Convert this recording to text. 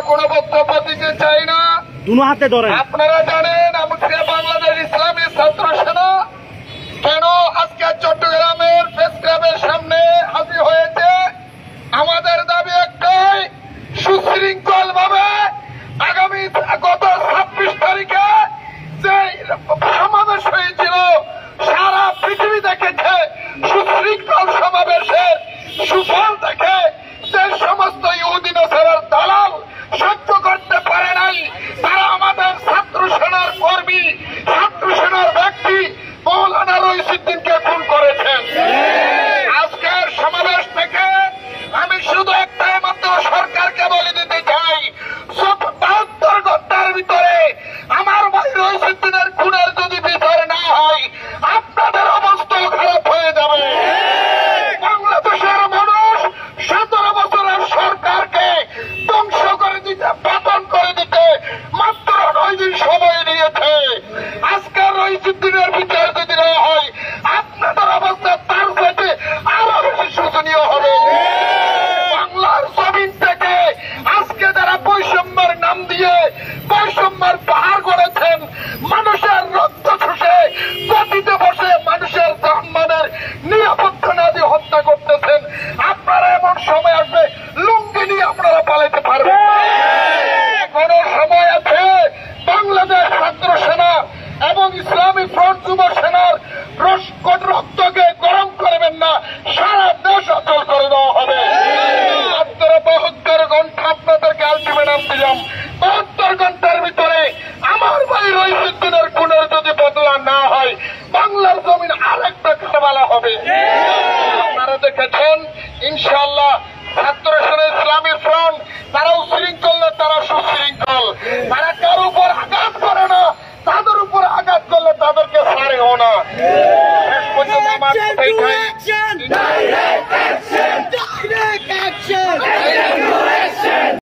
কোনো বক্তব্য দিতে চাই না। দুনো হাতে ধরেন। আপনারা জানেন আমাকে বাংলাদেশ ইসলামী ছাত্র সেনা কেন আজকে চট্টগ্রামের প্রেস ক্লাবের সামনে হাজির হয়েছে। আমাদের দাবি একটাই, সুশৃঙ্খল ভাবে আগামী গত 26 তারিখে যে সমাবেশ হয়েছিল সারা পৃথিবী দেখেছে। সুশৃঙ্খল সমাবেশের সুফল দেখে যে সমস্ত ইহুদি নাসারার দালাল সহ্য করতে পারে নাই, তারা আমাদের ছাত্র সেনার কর্মী, ছাত্র সেনার ব্যক্তি মৌলানা রইসুদ্দিনকে খুন করেছেন। আজকের সমাবেশ থেকে আমি শুধু একটাই মাত্র সরকারকে বলে দিতে চাই, 72 ঘন্টার ভিতরে আমার ভাই রইসুদ্দিনের খুনের যদি বিচার না হয় আপনাদের অবস্থা খারাপ হয়ে যাবে। বাংলাদেশের মানুষ 17 বছরের সরকারকে ধ্বংস করে দিতে, পতন করে দিতে মাত্র 9 দিন সময় নিয়েছে। আজকে রইসুদ্দিনের বিচার যদি না হয় আপনাদের অবস্থা তার সাথে আরো বেশি শোচনীয় হবে। বাংলার জমিন থেকে আজকে যারা বৈষম্যের নাম দিয়ে বৈষম্যের পাহাড় গড়েছেন, মানুষের রক্ত শুষে গতিতে বসে মানুষের সম্মানের নিরাপত্তা না দিয়ে হত্যা করতেছেন, আপনারা এমন সময় আসবে লুঙ্গি নিয়ে আপনারা পালাতে পারবেন। এখনো সময় আছে। বাংলাদেশ ছাত্র সেনা এবং ইসলামী ফ্রন্ট যুব সেনার রক্তকে গরম করবেন না, সারা দেশ অচল করে দেওয়া হবে। মাত্র 72 ঘন্টা আপনাদেরকে আলটিমেটাম দিলাম। 72 ঘন্টার ভিতরে আমার ভাই রইসুদ্দিনের খুনের যদি বদলা না হয় বাংলার জমিন আরেকটা কারবালা হবে। আপনারা দেখেছেন ইনশাআল্লাহ ছাত্র সেনা ইসলামী ফ্রন্ট তারা উশৃঙ্খল না, তারা সুশৃঙ্খল। তারা কার উপর আঘাত করে না, তাদের উপর আঘাত করলে তাদেরকে ছাড়েও না। শেষ পর্যন্ত আমার কথাই